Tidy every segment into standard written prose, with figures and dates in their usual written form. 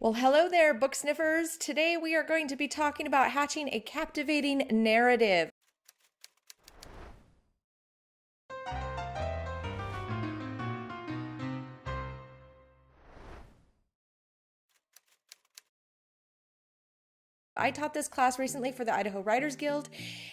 Well, hello there, book sniffers. Today we are going to be talking about hatching a captivating narrative. I taught this class recently for the Idaho Writers Guild,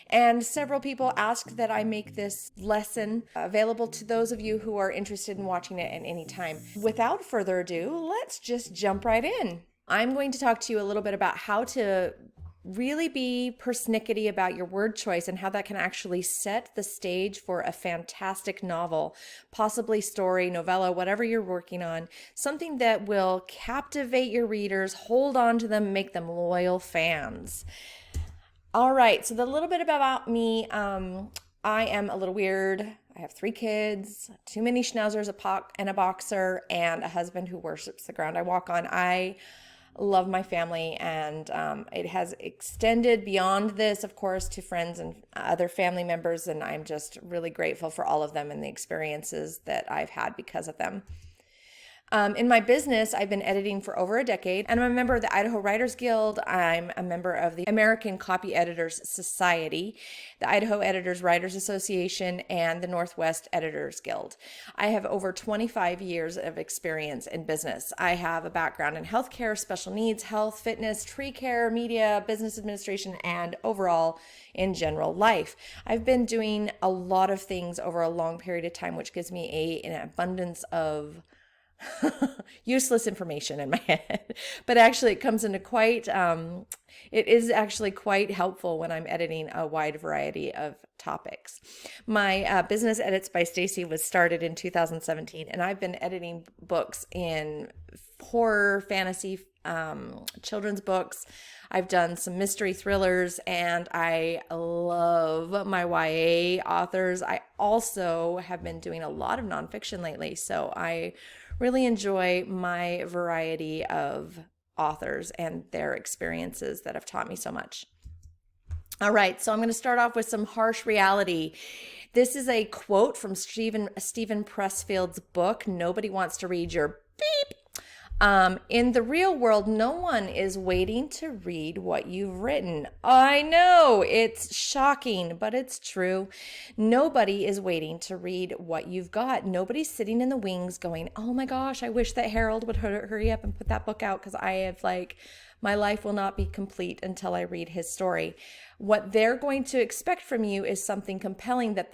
and several people asked that I make this lesson available to those of you who are interested in watching it at any time. Without further ado, let's just jump right in. I'm going to talk to you a little bit about how to really be persnickety about your word choice and how that can actually set the stage for a fantastic novel, possibly story, novella, whatever you're working on, something that will captivate your readers, hold on to them, make them loyal fans. All right, so the little bit about me, I am a little weird. I have 3 kids, too many schnauzers, and a boxer, and a husband who worships the ground I walk on. I love my family, and it has extended beyond this, of course, to friends and other family members, and I'm just really grateful for all of them and the experiences that I've had because of them. In my business, I've been editing for over a decade, and I'm a member of the Idaho Writers Guild. I'm a member of the American Copy Editors Society, the Idaho Editors Writers Association, and the Northwest Editors Guild. I have over 25 years of experience in business. I have a background in healthcare, special needs, health, fitness, tree care, media, business administration, and overall in general life. I've been doing a lot of things over a long period of time, which gives me an abundance of useless information in my head, but actually it comes into it is actually quite helpful when I'm editing a wide variety of topics. My business Edits by Stacy was started in 2017, and I've been editing books in horror, fantasy, children's books. I've done some mystery thrillers, and I love my YA authors. I also have been doing a lot of nonfiction lately, so I really enjoy my variety of authors and their experiences that have taught me so much. All right, so I'm going to start off with some harsh reality. This is a quote from Stephen Pressfield's book, Nobody Wants to Read Your Beep. In the real world, no one is waiting to read what you've written. I know, it's shocking, but it's true. Nobody is waiting to read what you've got. Nobody's sitting in the wings going, oh my gosh, I wish that Harold would hurry up and put that book out because I have my life will not be complete until I read his story. What they're going to expect from you is something compelling that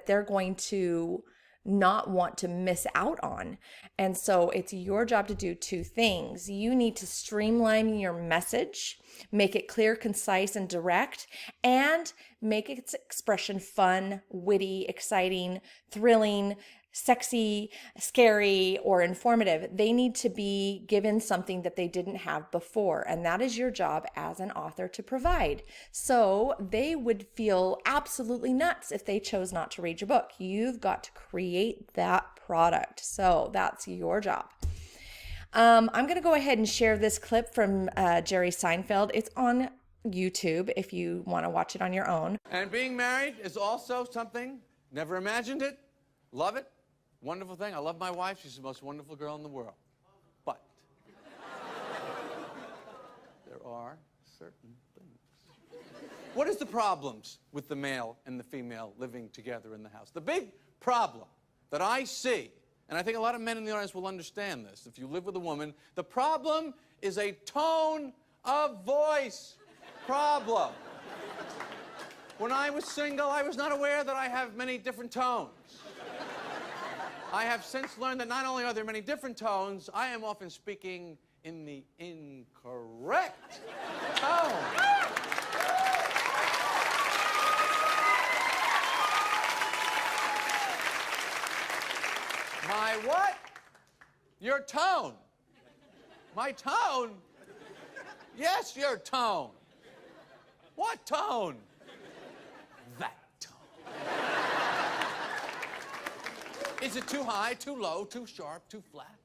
they're going to not want to miss out on. And so it's your job to do 2 things. You need to streamline your message, make it clear, concise, and direct, and make its expression fun, witty, exciting, thrilling, sexy, scary, or informative. They need to be given something that they didn't have before, and that is your job as an author to provide. So they would feel absolutely nuts if they chose not to read your book. You've got to create that product. So that's your job. I'm going to go ahead and share this clip from Jerry Seinfeld. It's on YouTube if you want to watch it on your own. And being married is also something, never imagined it, love it. Wonderful thing. I love my wife. She's the most wonderful girl in the world. But there are certain things. What is the problems with the male and the female living together in the house? The big problem that I see, and I think a lot of men in the audience will understand this, if you live with a woman, the problem is a tone of voice problem. When I was single, I was not aware that I have many different tones. I have since learned that not only are there many different tones, I am often speaking in the incorrect tone. My what? Your tone. My tone? Yes, your tone. What tone? That tone. Is it too high, too low, too sharp, too flat?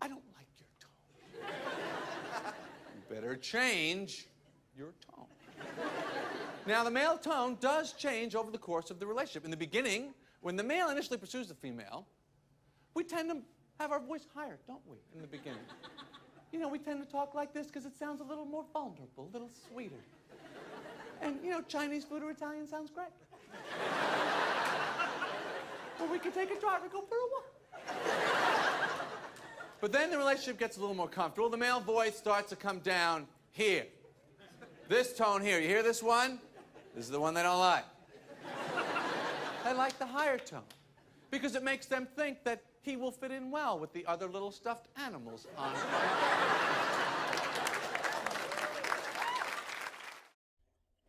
I don't like your tone. You better change your tone. Now, the male tone does change over the course of the relationship. In the beginning, when the male initially pursues the female, we tend to have our voice higher, don't we, in the beginning? You we tend to talk like this because it sounds a little more vulnerable, a little sweeter. And, Chinese food or Italian sounds great. Or we could take a drive and go for a walk. But then the relationship gets a little more comfortable. The male voice starts to come down here. This tone here. You hear this one? This is the one they don't like. They like the higher tone because it makes them think that he will fit in well with the other little stuffed animals on it.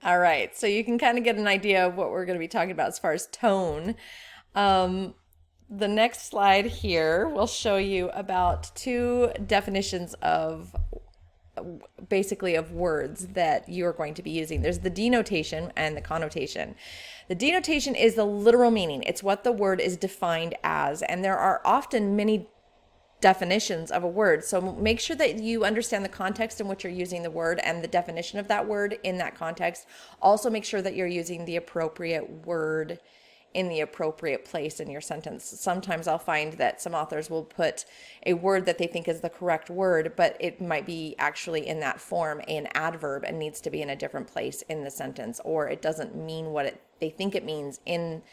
All right, so you can kind of get an idea of what we're going to be talking about as far as tone. The next slide here will show you about 2 definitions of basically of words that you're going to be using. There's the denotation and the connotation. The denotation is the literal meaning. It's what the word is defined as, and there are often many definitions of a word. So make sure that you understand the context in which you're using the word and the definition of that word in that context. Also make sure that you're using the appropriate word in the appropriate place in your sentence. Sometimes I'll find that some authors will put a word that they think is the correct word, but it might be actually in that form an adverb and needs to be in a different place in the sentence, or it doesn't mean what they think it means in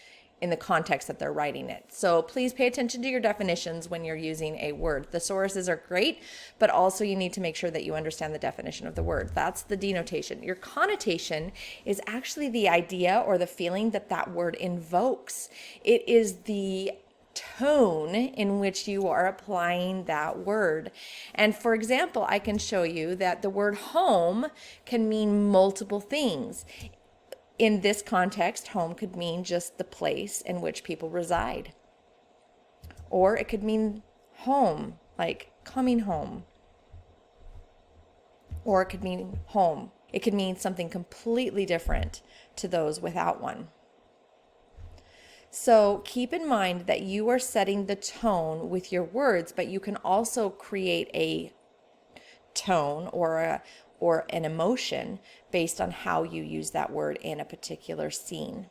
the context that they're writing it. So please pay attention to your definitions when you're using a word. Thesauruses are great, but also you need to make sure that you understand the definition of the word. That's the denotation. Your connotation is actually the idea or the feeling that that word invokes. It is the tone in which you are applying that word. And for example, I can show you that the word home can mean multiple things. In this context, home could mean just the place in which people reside. Or it could mean home, like coming home. Or it could mean home. It could mean something completely different to those without one. So keep in mind that you are setting the tone with your words, but you can also create a tone or an emotion based on how you use that word in a particular scene.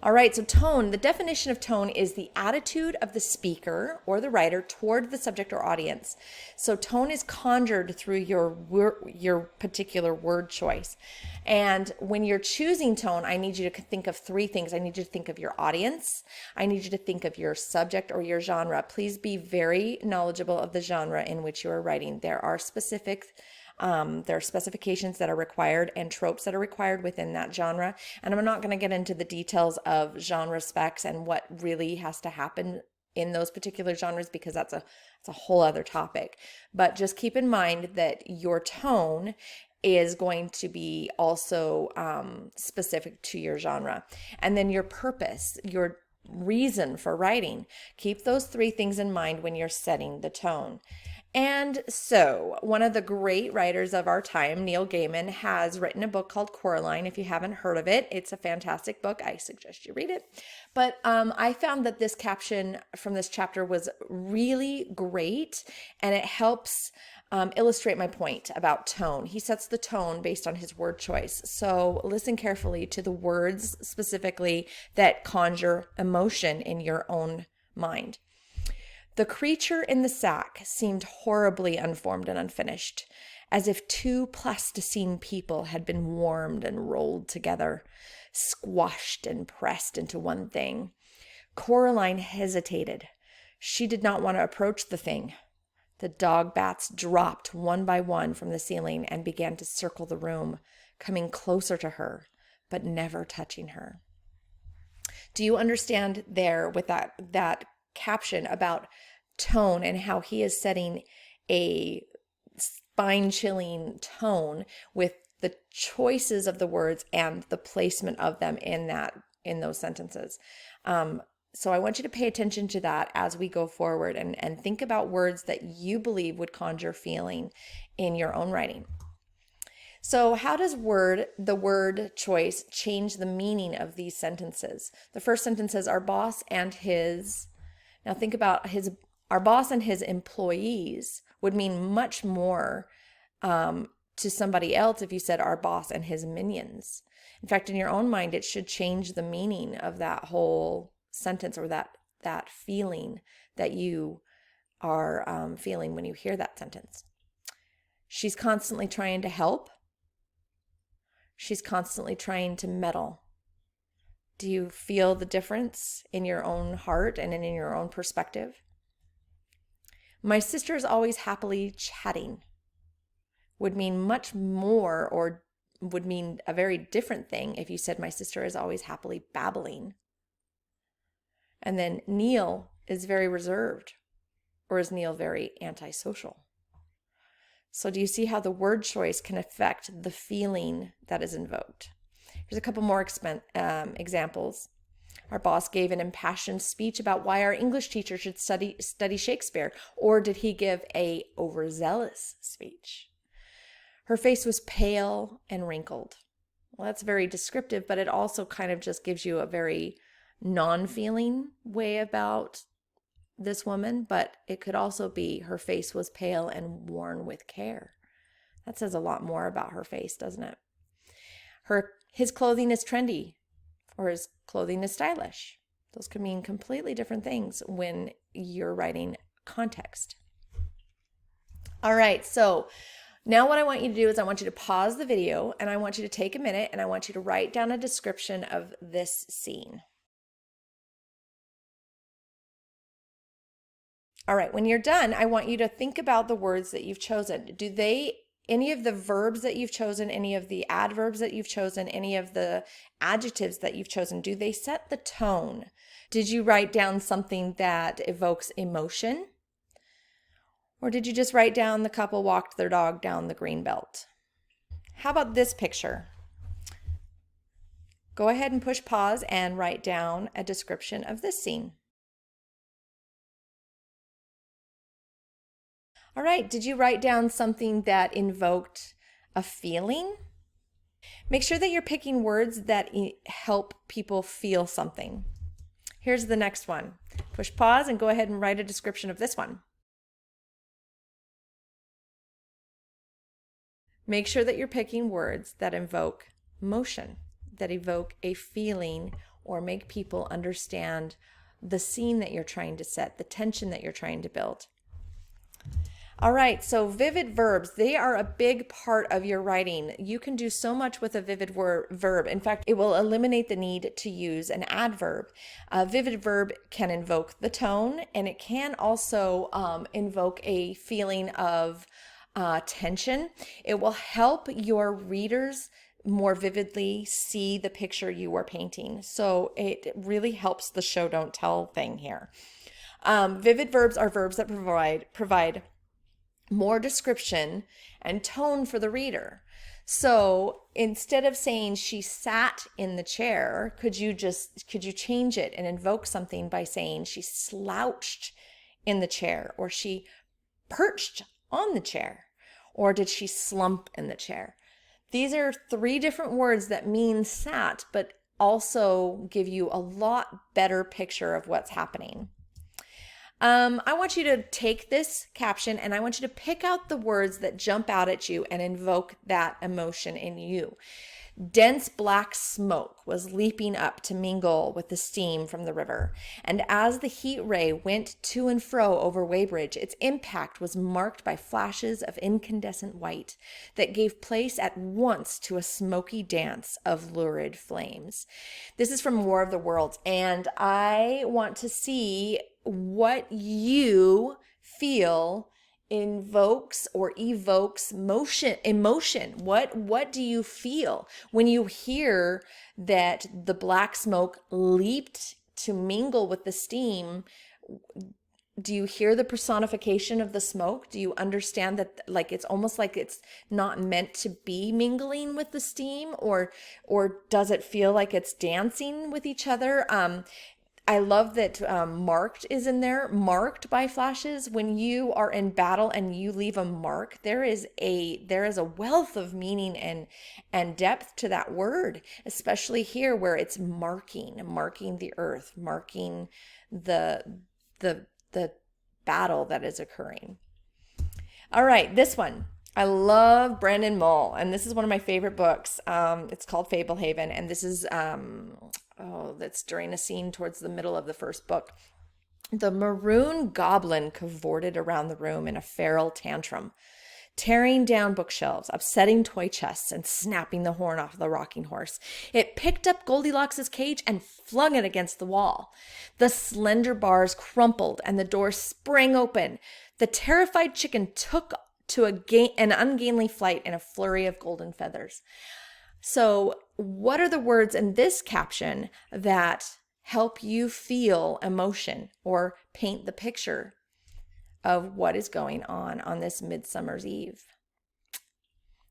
All right, so tone, the definition of tone is the attitude of the speaker or the writer toward the subject or audience. So tone is conjured through your particular word choice. And when you're choosing tone, I need you to think of 3 things. I need you to think of your audience. I need you to think of your subject or your genre. Please be very knowledgeable of the genre in which you are writing. There are specifications that are required and tropes that are required within that genre. And I'm not going to get into the details of genre specs and what really has to happen in those particular genres because that's a whole other topic. But just keep in mind that your tone is going to be also specific to your genre. And then your purpose, your reason for writing. Keep those 3 things in mind when you're setting the tone. And so, one of the great writers of our time, Neil Gaiman, has written a book called Coraline. If you haven't heard of it, it's a fantastic book. I suggest you read it. But I found that this caption from this chapter was really great, and it helps illustrate my point about tone. He sets the tone based on his word choice. So listen carefully to the words specifically that conjure emotion in your own mind. The creature in the sack seemed horribly unformed and unfinished, as if 2 plasticine people had been warmed and rolled together, squashed and pressed into one thing. Coraline hesitated. She did not want to approach the thing. The dog bats dropped one by one from the ceiling and began to circle the room, coming closer to her, but never touching her. Do you understand there with that caption about tone and how he is setting a spine-chilling tone with the choices of the words and the placement of them in those sentences. So I want you to pay attention to that as we go forward and think about words that you believe would conjure feeling in your own writing. So how does the word choice change the meaning of these sentences? The first sentence says our boss and his. Now think about our boss and his employees would mean much more to somebody else if you said our boss and his minions. In fact, in your own mind, it should change the meaning of that whole sentence or that feeling that you are feeling when you hear that sentence. She's constantly trying to help. She's constantly trying to meddle. Do you feel the difference in your own heart and in your own perspective? My sister is always happily chatting would mean much more, or would mean a very different thing if you said my sister is always happily babbling. And then Neil is very reserved, or is Neil very antisocial? So do you see how the word choice can affect the feeling that is invoked? Here's a couple more examples. Our boss gave an impassioned speech about why our English teacher should study Shakespeare, or did he give a overzealous speech? Her face was pale and wrinkled. Well, that's very descriptive, but it also kind of just gives you a very non-feeling way about this woman, but it could also be her face was pale and worn with care. That says a lot more about her face, doesn't it? His clothing is trendy, or his clothing is stylish. Those could mean completely different things when you're writing context. All right, so now what I want you to do is I want you to pause the video, and I want you to take a minute, and I want you to write down a description of this scene. All right, when you're done, I want you to think about the words that you've chosen. Any of the verbs that you've chosen, any of the adverbs that you've chosen, any of the adjectives that you've chosen, do they set the tone? Did you write down something that evokes emotion? Or did you just write down the couple walked their dog down the green belt? How about this picture? Go ahead and push pause and write down a description of this scene. All right, did you write down something that invoked a feeling? Make sure that you're picking words that help people feel something. Here's the next one. Push pause and go ahead and write a description of this one. Make sure that you're picking words that invoke motion, that evoke a feeling, or make people understand the scene that you're trying to set, the tension that you're trying to build. All right, so vivid verbs, they are a big part of your writing. You can do so much with a vivid verb. In fact, it will eliminate the need to use an adverb. A vivid verb can invoke the tone, and it can also invoke a feeling of tension. It will help your readers more vividly see the picture you are painting. So it really helps the show don't tell thing here. Vivid verbs are verbs that provide more description and tone for the reader. So instead of saying she sat in the chair, could you change it and invoke something by saying she slouched in the chair, or she perched on the chair, or did she slump in the chair? These are 3 different words that mean sat, but also give you a lot better picture of what's happening. I want you to take this caption and I want you to pick out the words that jump out at you and invoke that emotion in you. Dense black smoke was leaping up to mingle with the steam from the river, and as the heat ray went to and fro over Weybridge, its impact was marked by flashes of incandescent white that gave place at once to a smoky dance of lurid flames. This is from War of the Worlds, and I want to see what you feel invokes or evokes emotion. What do you feel when you hear that the black smoke leaped to mingle with the steam? Do you hear the personification of the smoke? Do you understand that, like, it's almost like it's not meant to be mingling with the steam, or does it feel like it's dancing with each other? I love that marked is in there, marked by flashes. When you are in battle and you leave a mark, there is a wealth of meaning and depth to that word, especially here where it's marking the earth, marking the battle that is occurring. All right, this one. I love Brendan Mull, and this is one of my favorite books. It's called Fablehaven, and this is that's during a scene towards the middle of the first book. The maroon goblin cavorted around the room in a feral tantrum. tearing down bookshelves, upsetting toy chests, and snapping the horn off the rocking horse. It picked up Goldilocks's cage and flung it against the wall. The slender bars crumpled and the door sprang open. The terrified chicken took to an ungainly flight in a flurry of golden feathers. So, what are the words in this caption that help you feel emotion or paint the picture of what is going on this Midsummer's Eve?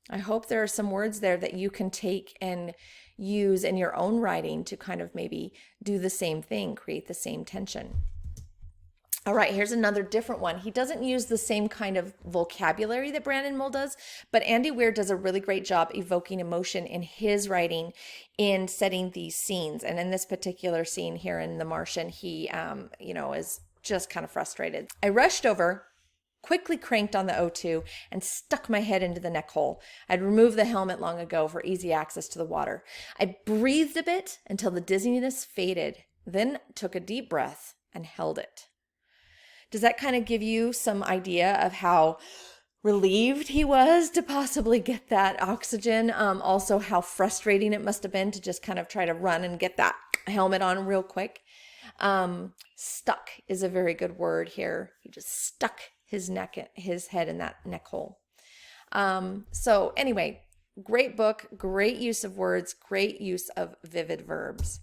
I hope there are some words there that you can take and use in your own writing to kind of maybe do the same thing, create the same tension. All right, here's another different one. He doesn't use the same kind of vocabulary that Brandon Mull does, but Andy Weir does a really great job evoking emotion in his writing in setting these scenes. And in this particular scene here in The Martian, he, is just kind of frustrated. I rushed over, quickly cranked on the O2, and stuck my head into the neck hole. I'd removed the helmet long ago for easy access to the water. I breathed a bit until the dizziness faded, then took a deep breath and held it. Does that kind of give you some idea of how relieved he was to possibly get that oxygen? Also how frustrating it must have been to just kind of try to run and get that helmet on real quick. Stuck is a very good word here. He just stuck his head in that neck hole. So anyway, great book, great use of words, great use of vivid verbs.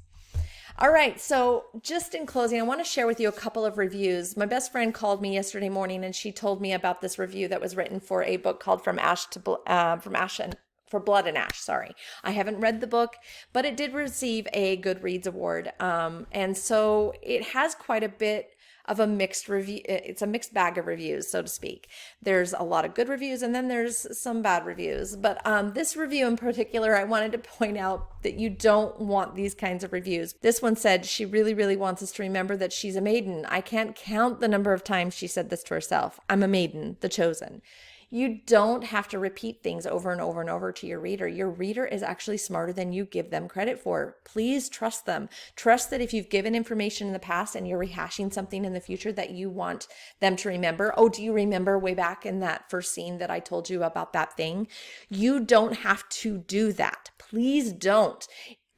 All right, so just in closing, I want to share with you a couple of reviews. My best friend called me yesterday morning and she told me about this review that was written for a book called For Blood and Ash, sorry. I haven't read the book, but it did receive a Goodreads award. And so it has quite a bit of a mixed review. It's a mixed bag of reviews, so to speak. There's a lot of good reviews and then there's some bad reviews. But this review in particular, I wanted to point out that you don't want these kinds of reviews. This one said she really, really wants us to remember that she's a maiden. I can't count the number of times she said this to herself. I'm a maiden, the chosen. You don't have to repeat things over and over and over to your reader. Your reader is actually smarter than you give them credit for. Please trust them. Trust that if you've given information in the past and you're rehashing something in the future that you want them to remember. Oh, do you remember way back in that first scene that I told you about that thing? You don't have to do that. Please don't.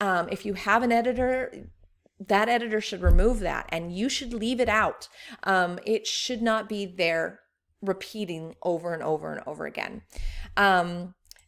If you have an editor, that editor should remove that and you should leave it out. It should not be there repeating over and over and over again.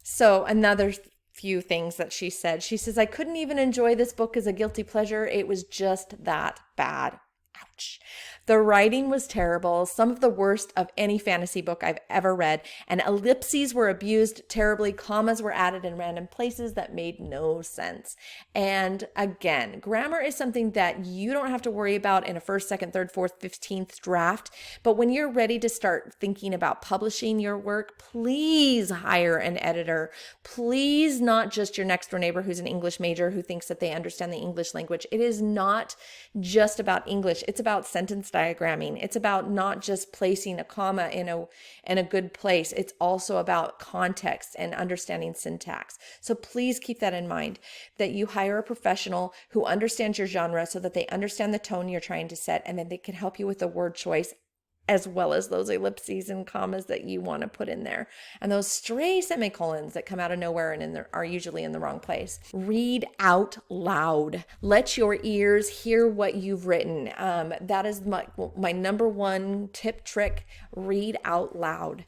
So another few things that she said. She says, I couldn't even enjoy this book as a guilty pleasure. It was just that bad. Ouch. The writing was terrible, some of the worst of any fantasy book I've ever read, and ellipses were abused terribly, commas were added in random places that made no sense. And again, grammar is something that you don't have to worry about in a first, second, third, fourth, 15th draft, but when you're ready to start thinking about publishing your work, please hire an editor. Please not just your next door neighbor who's an English major who thinks that they understand the English language. It is not just about English. It's about sentence diagramming. It's about not just placing a comma in a good place. It's also about context and understanding syntax. So please keep that in mind, that you hire a professional who understands your genre so that they understand the tone you're trying to set, and then they can help you with the word choice as well as those ellipses and commas that you want to put in there. And those stray semicolons that come out of nowhere and are usually in the wrong place. Read out loud. Let your ears hear what you've written. That is my number one tip trick. Read out loud.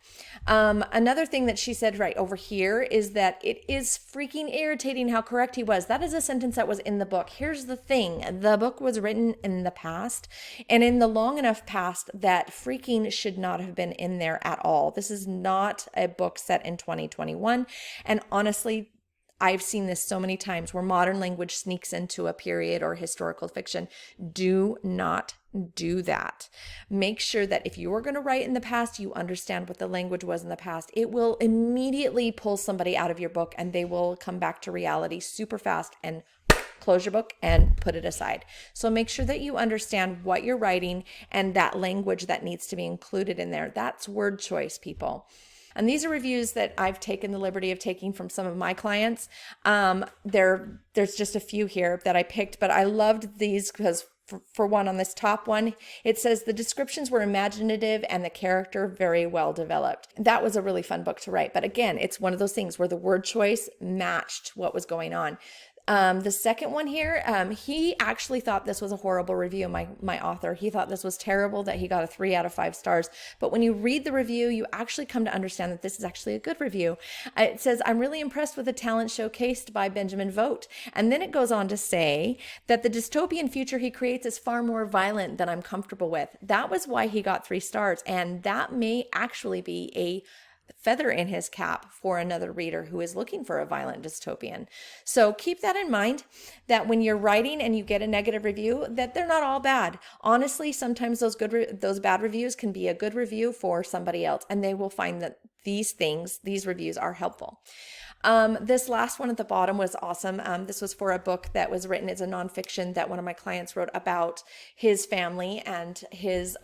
Another thing that she said right over here is that it is freaking irritating how correct he was. That is a sentence that was in the book. Here's the thing. The book was written in the past, and in the long enough past that freaking should not have been in there at all. This is not a book set in 2021. And honestly, I've seen this so many times where modern language sneaks into a period or historical fiction. Do not do that. Make sure that if you are going to write in the past, you understand what the language was in the past. It will immediately pull somebody out of your book and they will come back to reality super fast and close your book and put it aside. So make sure that you understand what you're writing and that language that needs to be included in there. That's word choice, people. And these are reviews that I've taken the liberty of taking from some of my clients. There's just a few here that I picked, but I loved these because for one on this top one, it says the descriptions were imaginative and the character very well developed. That was a really fun book to write. But again, it's one of those things where the word choice matched what was going on. The second one here, he actually thought this was a horrible review, my author. He thought this was terrible, that he got a 3 out of 5 stars. But when you read the review, you actually come to understand that this is actually a good review. It says, I'm really impressed with the talent showcased by Benjamin Vogt. And then it goes on to say that the dystopian future he creates is far more violent than I'm comfortable with. That was why he got 3 stars. And that may actually be a feather in his cap for another reader who is looking for a violent dystopian. So keep that in mind, that when you're writing and you get a negative review, that they're not all bad. Honestly, sometimes those bad reviews can be a good review for somebody else, and they will find that these reviews are helpful. This last one at the bottom was awesome. This was for a book that was written as a nonfiction that one of my clients wrote about his family and his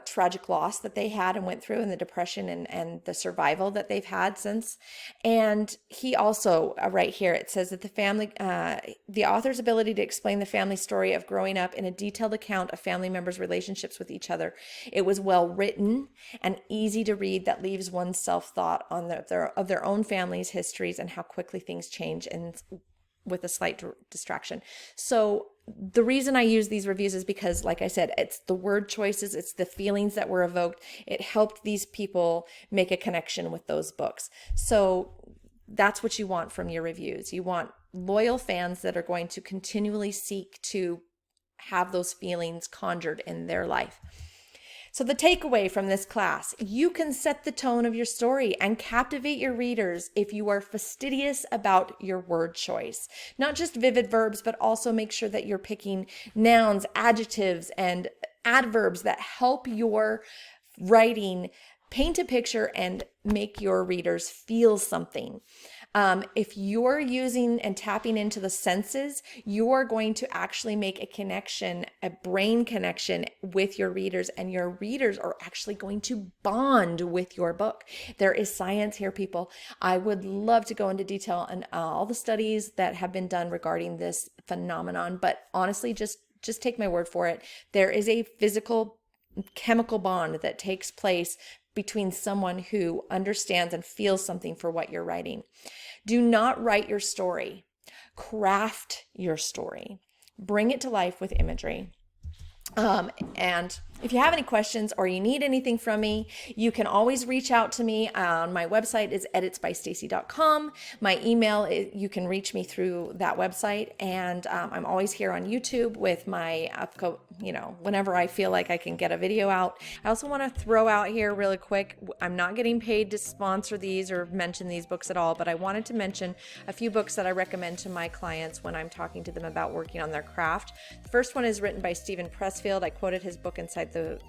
tragic loss that they had and went through, and the depression and the survival that they've had since. And he also, right here, it says that the author's ability to explain the family story of growing up in a detailed account of family members' relationships with each other. It was well written and easy to read, that leaves one's self-thought on of their own family's histories and how quickly things change and with a slight distraction. So the reason I use these reviews is because, like I said, it's the word choices, it's the feelings that were evoked. It helped these people make a connection with those books. So that's what you want from your reviews. You want loyal fans that are going to continually seek to have those feelings conjured in their life. So the takeaway from this class, you can set the tone of your story and captivate your readers if you are fastidious about your word choice. Not just vivid verbs, but also make sure that you're picking nouns, adjectives, and adverbs that help your writing paint a picture and make your readers feel something. If you're using and tapping into the senses, you're going to actually make a connection, a brain connection with your readers, and your readers are actually going to bond with your book. There is science here, people. I would love to go into detail on all the studies that have been done regarding this phenomenon, but honestly, just take my word for it. There is a physical chemical bond that takes place between someone who understands and feels something for what you're writing. Do not write your story. Craft your story. Bring it to life with imagery. And if you have any questions or you need anything from me, you can always reach out to me. My website is editsbystacy.com. My email, you can reach me through that website. And I'm always here on YouTube with my, whenever I feel like I can get a video out. I also want to throw out here really quick, I'm not getting paid to sponsor these or mention these books at all, but I wanted to mention a few books that I recommend to my clients when I'm talking to them about working on their craft. The first one is written by Stephen Pressfield. I quoted his book inside the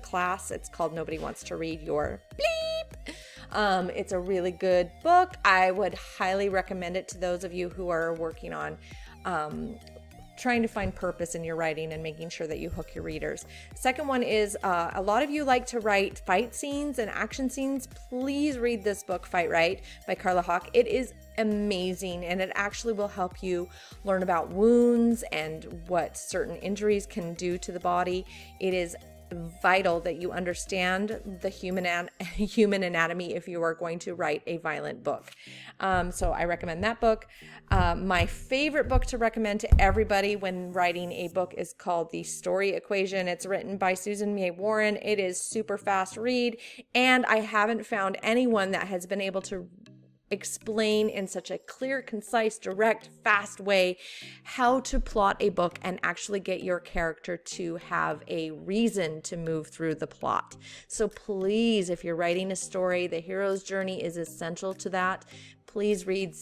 class. It's called Nobody Wants to Read Your Bleep. It's a really good book. I would highly recommend it to those of you who are working on trying to find purpose in your writing and making sure that you hook your readers. Second one is a lot of you like to write fight scenes and action scenes. Please read this book, Fight Right, by Carla Hawk. It is amazing, and it actually will help you learn about wounds and what certain injuries can do to the body. It is vital that you understand the human anatomy if you are going to write a violent book. So I recommend that book. My favorite book to recommend to everybody when writing a book is called The Story Equation. It's written by Susan May Warren. It is super fast read, and I haven't found anyone that has been able to explain in such a clear, concise, direct, fast way how to plot a book and actually get your character to have a reason to move through the plot. So please, if you're writing a story, the hero's journey is essential to that. Please read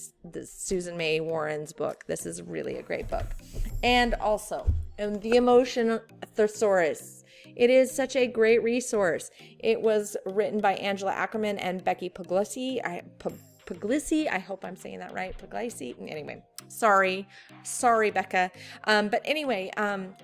Susan May Warren's book. This is really a great book. And also, The Emotion Thesaurus. It is such a great resource. It was written by Angela Ackerman and Becky Puglisi. I hope I'm saying that right. Puglisi. Anyway, Sorry, Becca. But anyway,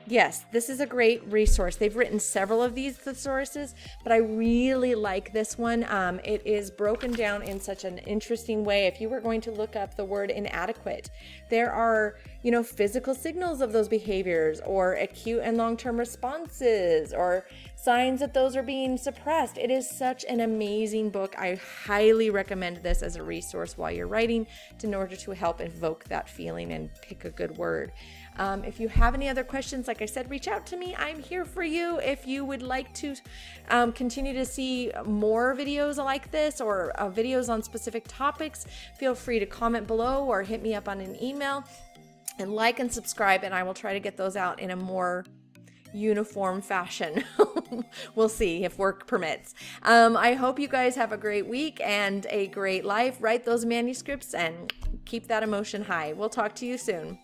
yes, this is a great resource. They've written several of these thesauruses, but I really like this one. It is broken down in such an interesting way. If you were going to look up the word inadequate, there are, physical signals of those behaviors, or acute and long-term responses, or signs that those are being suppressed. It is such an amazing book. I highly recommend this as a resource while you're writing in order to help evoke that feeling and pick a good word. If you have any other questions, like I said, reach out to me. I'm here for you. If you would like to continue to see more videos like this, or videos on specific topics, feel free to comment below or hit me up on an email, and like and subscribe, and I will try to get those out in a more uniform fashion. We'll see if work permits. I hope you guys have a great week and a great life. Write those manuscripts and keep that emotion high. We'll talk to you soon.